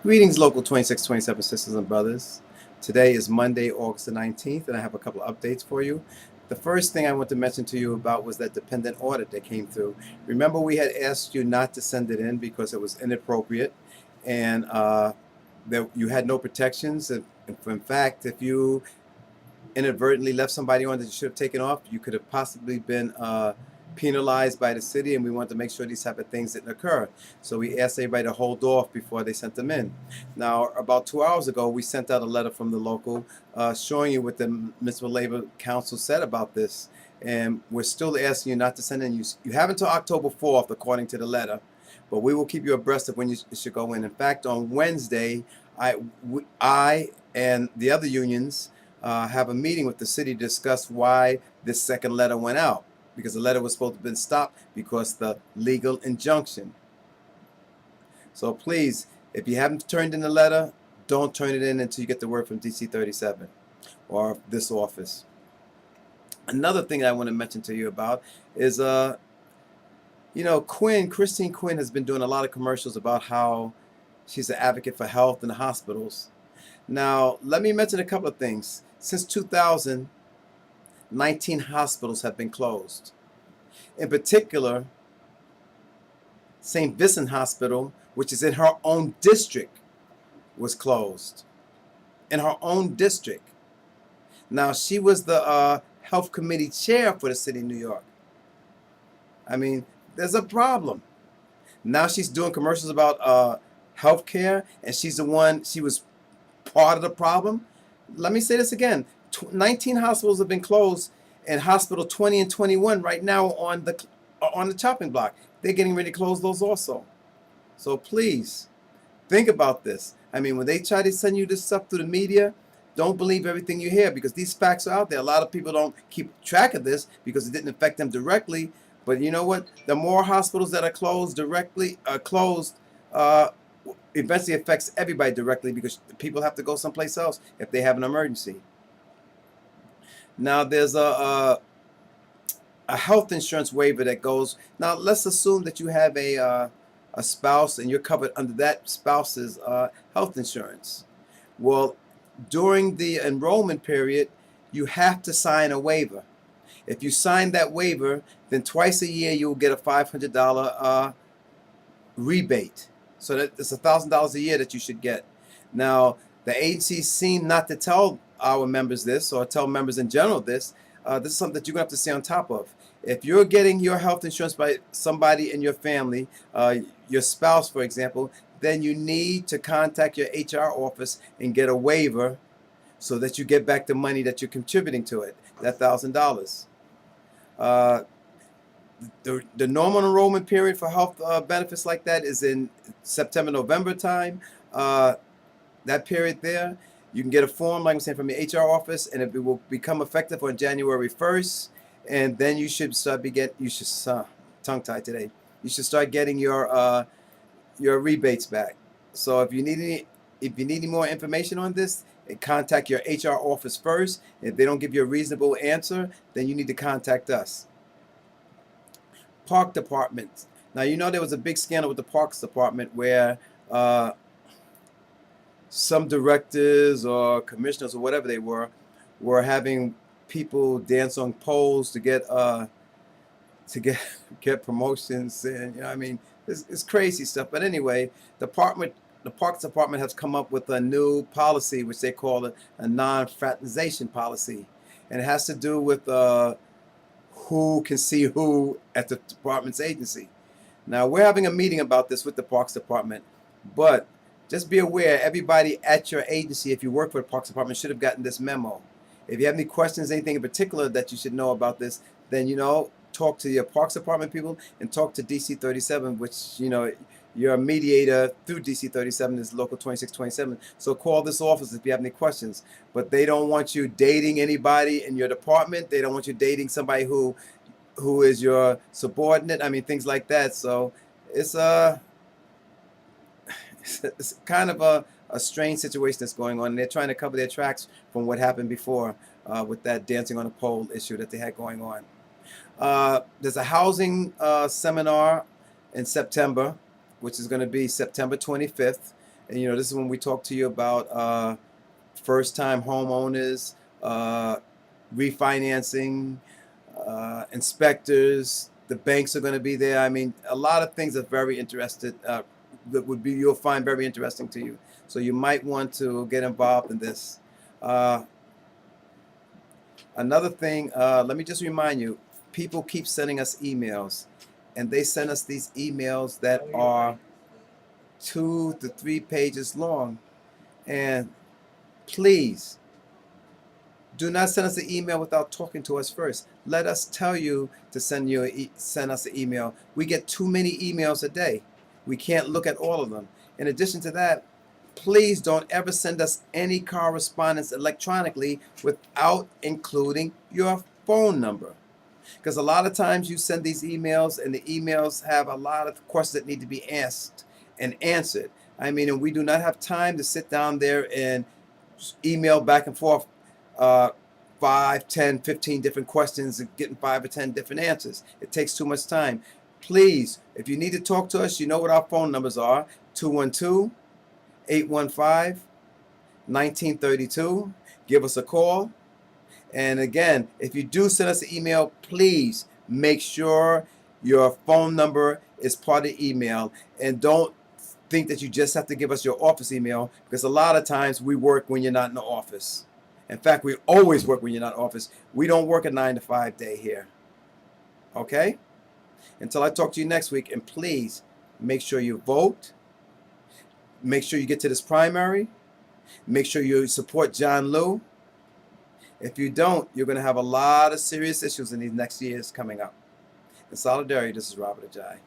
Greetings, Local 2627 sisters and brothers. Today is Monday, August the 19th, and I have a couple of updates for you. The first thing I want to mention to you about was that dependent audit that came through. Remember, we had asked you not to send it in because it was inappropriate and that you had no protections. In fact, if you inadvertently left somebody on that you should have taken off, you could have possibly been penalized by the city, and we want to make sure these type of things didn't occur. So we asked everybody to hold off before they sent them in. Now, about 2 hours ago, we sent out a letter from the local showing you what the Municipal Labor Council said about this, and we're still asking you not to send in. You have until October 4th, according to the letter, but we will keep you abreast of when you should go in. In fact, on Wednesday, I and the other unions have a meeting with the city to discuss why this second letter went out, because the letter was supposed to have been stopped because the legal injunction. So please, if you haven't turned in the letter, don't turn it in until you get the word from DC 37 or this office. Another thing I want to mention to you about is, Christine Quinn has been doing a lot of commercials about how she's an advocate for health in the hospitals. Now, let me mention a couple of things. Since 2000, 19 hospitals have been closed. In particular, St. Vincent Hospital, which is in her own district, was closed. In her own district. Now, she was the health committee chair for the city of New York. I mean, there's a problem. Now she's doing commercials about health care, and she was part of the problem. Let me say this again. 19 hospitals have been closed, and hospital 20 and 21 right now on the chopping block. They're getting ready to close those also. So please think about this. I mean, when they try to send you this stuff through the media, don't believe everything you hear, because these facts are out there. A lot of people don't keep track of this because it didn't affect them directly. But you know what? The more hospitals that are closed eventually affects everybody directly, because people have to go someplace else if they have an emergency. Now, there's a health insurance waiver that goes. Now, let's assume that you have a spouse and you're covered under that spouse's health insurance. Well, during the enrollment period, you have to sign a waiver. If you sign that waiver, then twice a year you'll get a $500 rebate. So that it's $1,000 a year that you should get. Now, the agencies seem not to tell our members this, or tell members in general this. This is something that you're going to have to stay on top of. If you're getting your health insurance by somebody in your family, your spouse, for example, then you need to contact your HR office and get a waiver so that you get back the money that you're contributing to it, that $1,000. The normal enrollment period for health benefits like that is in September, November time. That period there, you can get a form, like I'm saying, from your HR office, and it will become effective on January 1st. And then you should start tongue-tied today. You should start getting your rebates back. So if you need any more information on this, contact your HR office first. If they don't give you a reasonable answer, then you need to contact us. Park departments. Now, there was a big scandal with the Parks Department where some directors or commissioners or whatever they were having people dance on poles to get promotions, and it's crazy stuff. But anyway, the Parks Department has come up with a new policy, which they call a non-fraternization policy, and it has to do with who can see who at the department's agency. Now, we're having a meeting about this with the Parks Department, but just be aware, everybody at your agency, if you work for the Parks Department, should have gotten this memo. If you have any questions, anything in particular that you should know about this, then, talk to your Parks Department people and talk to DC 37, which, your mediator through DC 37 is Local 2627. So call this office if you have any questions. But they don't want you dating anybody in your department. They don't want you dating somebody who is your subordinate. Things like that. So it's kind of a strange situation that's going on. And they're trying to cover their tracks from what happened before with that dancing on a pole issue that they had going on. There's a housing seminar in September, which is going to be September 25th. And this is when we talk to you about first-time homeowners, refinancing, inspectors. The banks are going to be there. I mean, a lot of things are very interested. That you'll find very interesting to you. So you might want to get involved in this. Another thing, let me just remind you, people keep sending us emails, and they send us these emails that are 2 to 3 pages long. And please, do not send us an email without talking to us first. Let us tell you to send us an email. We get too many emails a day. We can't look at all of them. In addition to that, please don't ever send us any correspondence electronically without including your phone number. Because a lot of times you send these emails and the emails have a lot of questions that need to be asked and answered. I mean, and we do not have time to sit down there and email back and forth 5, 10, 15 different questions and getting 5 or 10 different answers. It takes too much time. Please, if you need to talk to us, you know what our phone numbers are: 212-815-1932. Give us a call. And again, if you do send us an email, please make sure your phone number is part of the email. And don't think that you just have to give us your office email, because a lot of times we work when you're not in the office. In fact, we always work when you're not in the office. We don't work a 9 to 5 day here. Okay? Until I talk to you next week, and please make sure you vote. Make sure you get to this primary. Make sure you support John Liu. If you don't, you're going to have a lot of serious issues in these next years coming up. In solidarity, this is Robert Ajay.